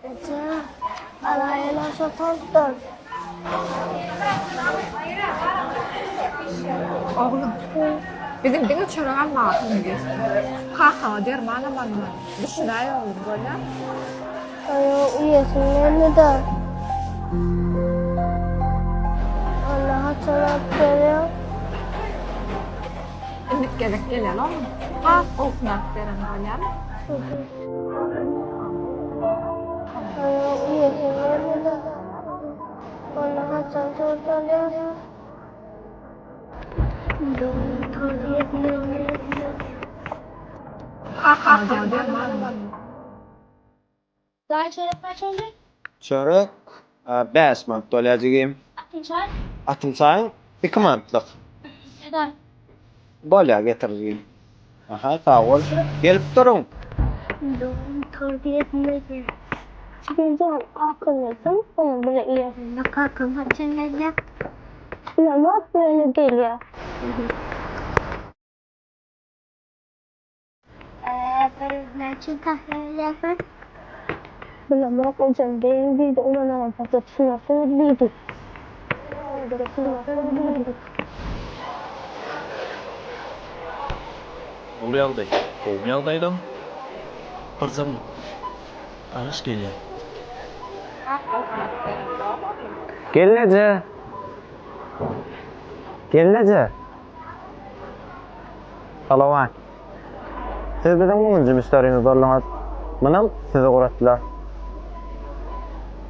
Ece, alayına şotozdun. Oğlum, bizim dini çöreğen mağazını geçti. Ha, dermanı bana. Düşünay oğlum böyle. Ayo, uyuyorsun beni de. Allah'a çorap veriyor. Ümit gerek gelen oğlum. Ha, okunak veren böyle. Ayo, uyuyorsun beni de. Allah'a çorap veriyor. Ha, dermanı bana. Daha çorap kaçıncı? Çörek 5 manat dolayacağım. Atınçay. Atımsayın 2 manatlık. Neden? Bolya getireceğim. Aha, sağ ol. Gelip durun. Doğum terbiyesinde. Çıkacağım akıllısın. Ama böyle iyi. Ne kalkın haçınlayacağım. Ama böyle geliyor. Ne için tahliyeceksin? Bilemek hocam benim değil de ona fazla sınıfı değildi. Ulu yağday. Oğum yağdaydım. Kızım. Arış geliyor. Gelece. Gelece. Salavat. Siz dedim mi müşteriniz zorlanat? Manam size uğraştılar.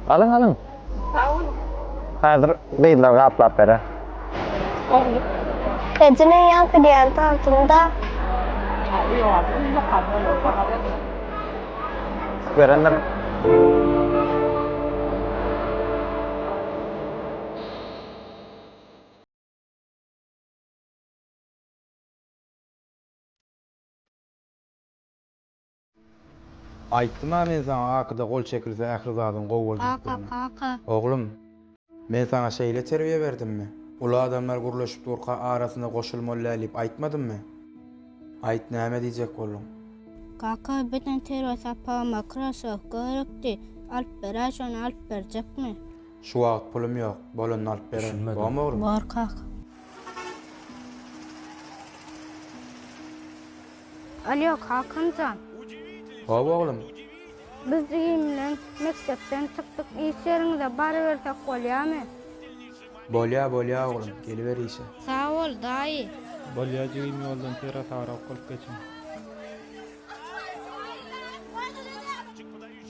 Alın. Hazır beyler kaplap bere. Gecenin yankı diyen altında Verenler. Aytdım ha men sana akıda gol çekirse ahir zadyn gow Kaka. Oglum, men sana şeýle terbiýe berdimmi? Ula adamlar gurlaşyp durka arasyna goşulmaly diýip aýtmadymmy? Aýt näme diýjek boldum? Kaka beten terör sapa Microsoft görükdi. Alp beraşon alp berjekmi? Şu wagt pulum ýok, bolanyny alyp beren. Bama oglum? Bar kaka. Alo Hakancan. Hop oglum. Biz diýimlen mektepden çykdyk. Işleriňize bary bersek bolýarmy? Bolýa oglum, geliber işe. Sağ ol daýy. Bolyajygyň ýoldan teras arap golyp geçin.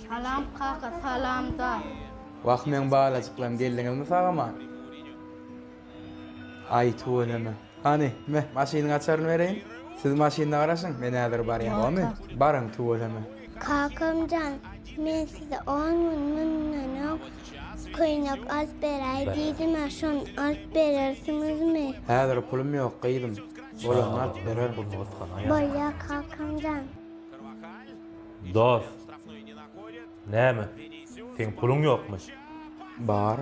Salam kaka, salam da. Wagt men balajyklam geldiňizmi sagama? Aýt bolama. Hani, maşyny açaryny bereýin. Siz maşynyna garaşyň, men häzir barýan, bamy? Barın tuwalama. Kakamcan, men size 10 mindən kıynak az beray dedim şon az berarsınız mı? Häzir pulum ýok, gyýdym. Bolanyny alyp berer. Bolya kakamcan. Dost. Näme? Sen pulun ýokmuş. Bar.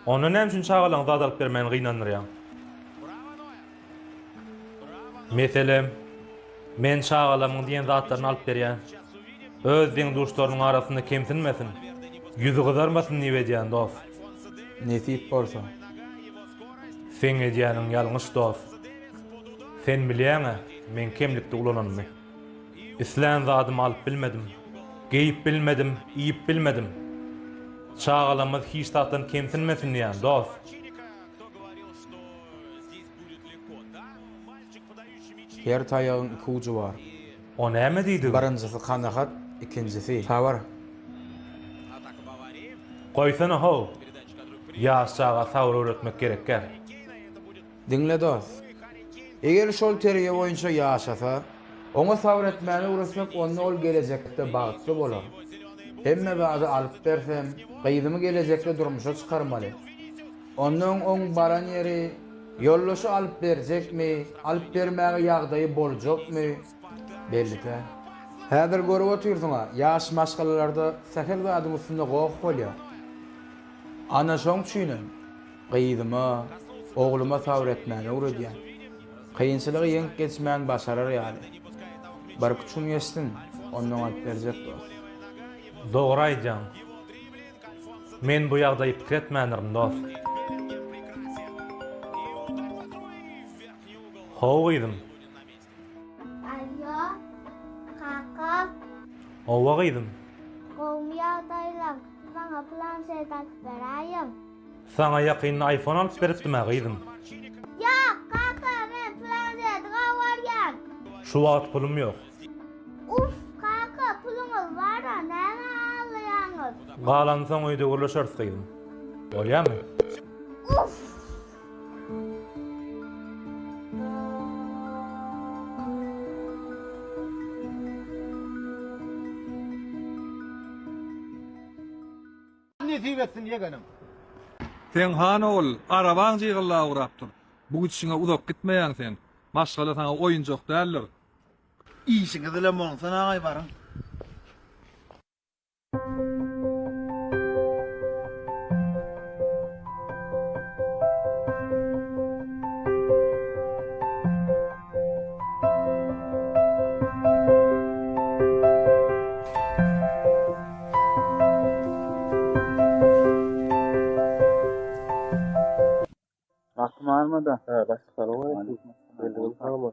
Onu näme üçin çağalaň zat alyp bermän gynanýar? Meselem, men çağalamyň diýen zatlaryny alyp berýän. Özüň duşlarynyň arasynda kemsinmesin. Yüzü kızarmasın diýip edýän dost. Nesip bolsa. Sen edýäniň ýalňyş dost. Sen bilýäňi, men kemlikde ulananmy. İslan zadymy alyp bilmedim. Geýip bilmedim, iýip bilmedim. Çağalamyz hiç zatdan kemsinmesin diýän dost. Her taýagyň iki uju bar. O näme diýdi? Birinjisi kanahat, ikincisi tabar. Goýsana ho. Ýaşaga sabr öwretmek gerekär. Dinle dost. Eger şol terbiýe boýunça ýaşasa, oňa sabr etmäni uğraşmak onu ol gelecekde bagtly bolar. Hemme bäze alyp bersem, gyýdymy gelecekde durmuşa çykarmaly. Onuň oň baran ýeri yollaşy alyp berjekmi, alyp bermäge ýagdaýy boljakmy? Belli-de. Häzir görüp oturýarsyňa, ýaş maşgalalarda sähel zadyň üstünde gowy bolýar. Ana şoň üçin gyýdyma, ogluma sabr etmäni öwredýän. Kıyınçılığı yenk geçmeyen başarır yani. Bir küçüm geçtin, ondan alıp verecek dost. Doğru aýdýaň. Men bu ýagdaý pikir etmändirim dost. Hawa gyzym. Alo, kaka, Owa gyzym. kovmiyadaylar. Bana planşet alıp vereyim. Sana ýakynda iPhone alyp beripdim gyzym. Ya kaka, ben planşet gawaryan. Şu wagt pulum ýok. Uf kaka, pulumuz var da näme alýanyz? Galansaň öýde görüşeriz gyzym. Bolýarmy? Uf. Sen han ol, arabaň jygylla urapdyr. Bu gitşiňe uzak gitmeýäň sen. Maşgala sana oýunjak däldir. İşiniz ile monsan ağay barın. Aklım almadı. Ha, başka var mı? Belli tamam.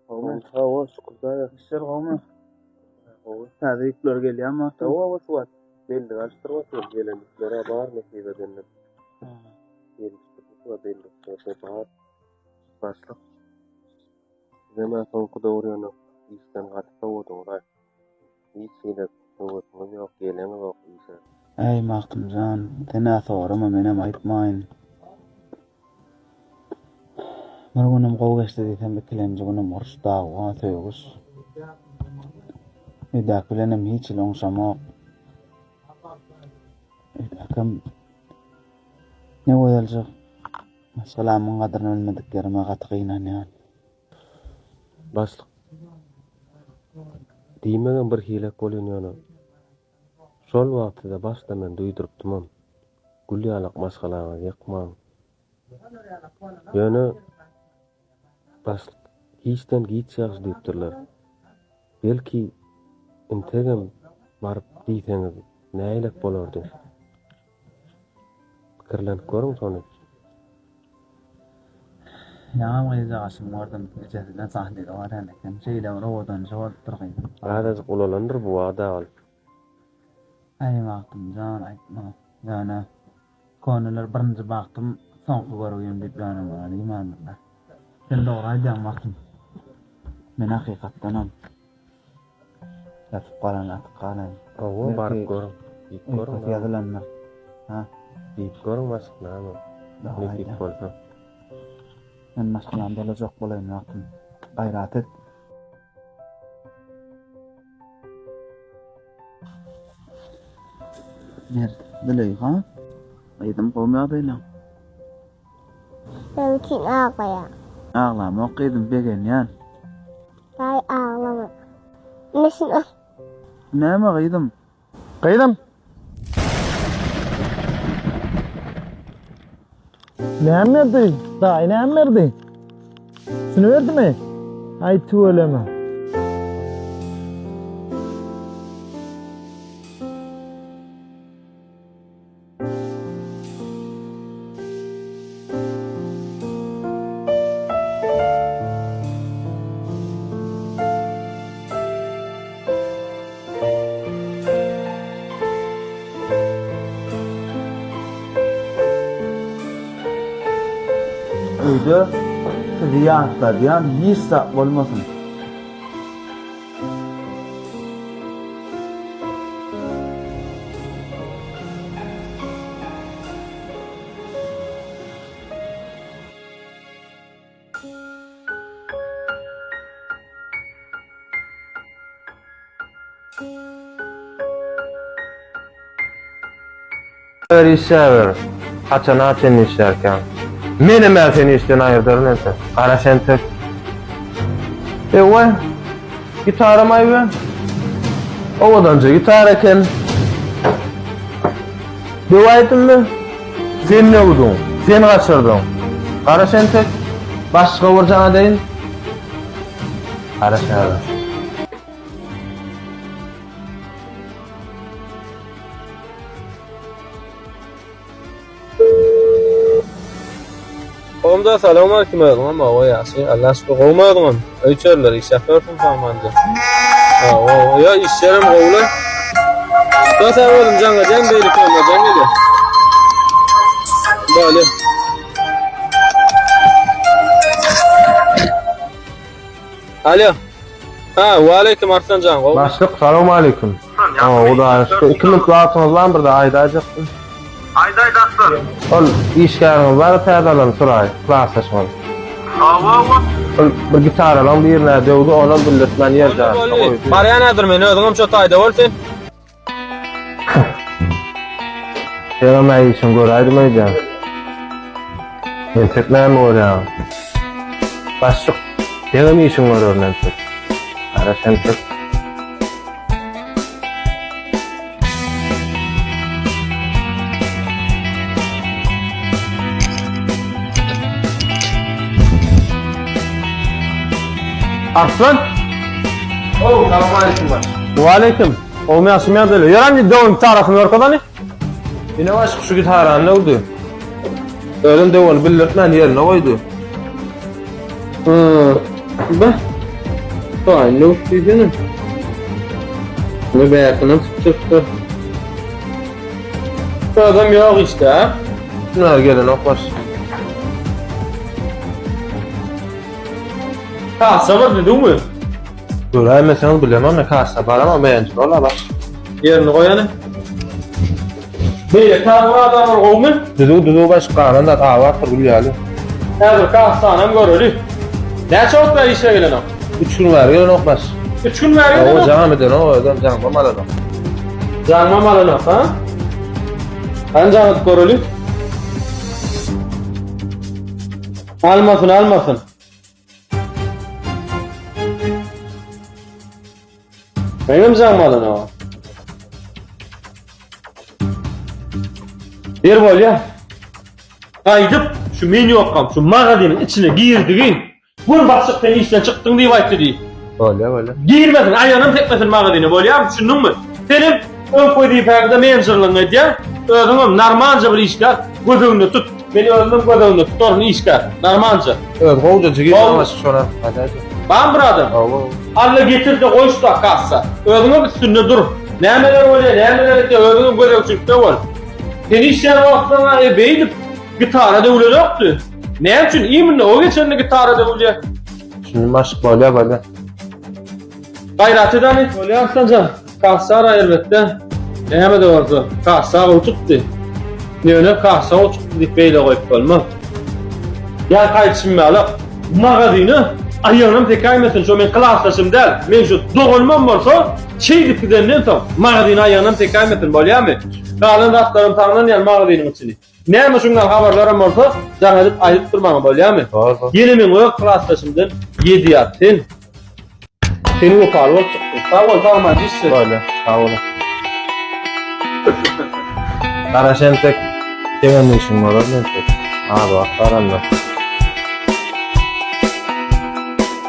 Tamam. Hava şükürler. İşler olma. Tabrikler geliyor ama. Hava var. Belli alıştırması gelenlere bağır netice edenler. Geliştirmesi var belli. Bağır. Başlık. Hemen son kuda uğrayanı. İşten katıta uğrayan. Hiç şeyler uğrayan yok. Gelen yok. Ey Mahtumcan, tena sorma menem aytmayın. Bir günüm gowy geçdi diýsem bekilenji günüm urşda wa töýgüs. Edak bilenem hiç il oňşamak. Edakam ne boýaljak? Salamyň gadyryny bilmediklerime gaty gynanýar. Başlık. Diýmegen bir hilek bolýany. Şol wagtda başda men duýdurupdym. Gülýalyk maşgalaňy ýakmaň. Ýöne başlyk hiçden giýçäks diýipdirler. Belki integem baryp diýseňiz näýlek bolardy? Pikirlenip görüň şonu. Ýa-da gyza aşym gördüm, geçesinden sahnede baran eken. Şeýle rowodan jogap durýan. Garaz gulalandyr bu wada. Ey Mahtumcan aýtma. Ýa-da konular birinji baktym, soňky görýän diýip ýanyňa diýmändir. Sen dogry aýdýan Mahtum. Men hakykatdanam. Yatıp kalan atıp kalan. Owa baryp görüň. Diýip görüň. Ýazylanlar. Ha? Diýip görüň başlyk. Ne diýip bolsa. Men maşgalan bolajak bolaýyn Mahtum. Gaýrat et. Ner, diley ha? Aýdym gowmaýadyna. Ben kim ağlayan? Ağlama okydym begen ýan. Ay ağlama. Nesin o? Näme gaýdym? Gaýdym. Nämerdi? Daý nämerdi? Şunu berdimi? Aýtyp öleme. Öýde sizi ýatlaýan hiç sap bolmasyn. Sever. Haçan işlerken. Menem seni işten ayırdırın etse. Kara sen tek. Vay. Gitarım ay ben. Ovadanca gitar eken. Devaydın mı? Sen ne buldun? Sen kaçırdın. Kara sen tek. Başka vurcana deyin. Kara sen. da selam aleyküm oğlum ama o yaşı Allah aşkına kovmadım. Öçerler iş yapıyorsun zamanında. Ya iş yerim kovulay. Da sen oğlum canla can beylik olma can geliyor. Böyle. Alo. Ha, ve aleyküm Arslan can. Başlık selam aleyküm. O da işte 2 minut vaktimiz var burada aydacaktım. Ayday dastur. Ol iş gelmiyor var paydalan suray klaslaşmalı. Bir gitar alan bir yerine dövdü olan billetmen yerde. Mariya nedir meni ödüğüm çok ayda olsun. Yaramay için göreydim hocam. Entekler mi oraya? Başlık. Yaramay için var örneğin. Ara sentek. Arslan. Oh, selam aleyküm baş. Ve aleyküm. Olmaya asmaya deli. Yaran devam tarafını orkadan ne? Yine başka şu gitarı ne oldu? Öğren devam billetmen yerine koydu. Bak. Vay ne oldu canım? Ne beyakını tuttu. Bu adam yok işte ha. Şunlar gelin oklar. Ha sabır dedi mi? Göremeseniz bilemem ne kasa var ama beğendim ola bak. Yerini koyanı. Böyle kavga adamı olmun. Düdü başkanın da avatır gülüyalı. Her kastanım görürü. Ne çok da işe gelen o. 3 gün var gelin oklar. 3 gün veriyor O mu? devam eden o adam canım malına. Canma malına ha? Ancak görürü. Almasın. Benim canmalın o. Bir bol ya. Aydıp şu menü okam, şu mağazanın içine girdiğin. Bunu basıp sen işten çıktın diye vayt dedi. Böyle. Girmesin, ayağının tekmesin mağazanı bol ya. Düşündün mü? Senin ön koyduğu perde managerlığın et ya. Öğrenim normalca bir işler. Gözünü tut. Beni öğrenim gözünü tut. Onu işler. Normalca. Evet, kovca gibi olmaz sonra. Hadi. Ben buradım. Allah getir de koy şu kassa. Öğrenim üstünde dur. Nemeler öyle, nemeler et ya. Öğrenim görev çıktı ol. Seni işler vaktına beynip gitara da öyle yoktu. Ne için? İyi mi? O geçen de gitara da öyle. Şimdi başlık böyle. Gayret edeni. Öyle Arslancan. Kassa elbette. Neme de vardı. Kassa o tuttu. Ne öyle kassa o tuttu deyip beyle koyup olmaz. Ya kayıtşınma alıp. Mağazını ayağınım tekaymesin. Şu men klaslaşım değil. Men şu doğulmam varsa şey dikidenden tam. Mağazını ayağınım tekaymesin. Böyle mi? Kalın rastlarım tanınan yani mağazının içini. Neme şundan haberlerim varsa can edip ayıp durmama böyle mi? Doğru. Yeni men o klaslaşımdan 7 yaptın. Seni o kargo çıktı. Sağ ol, tamam işte. Böyle. Sağ olun. Karaşentek demenin işin var. Abi bak karanlık.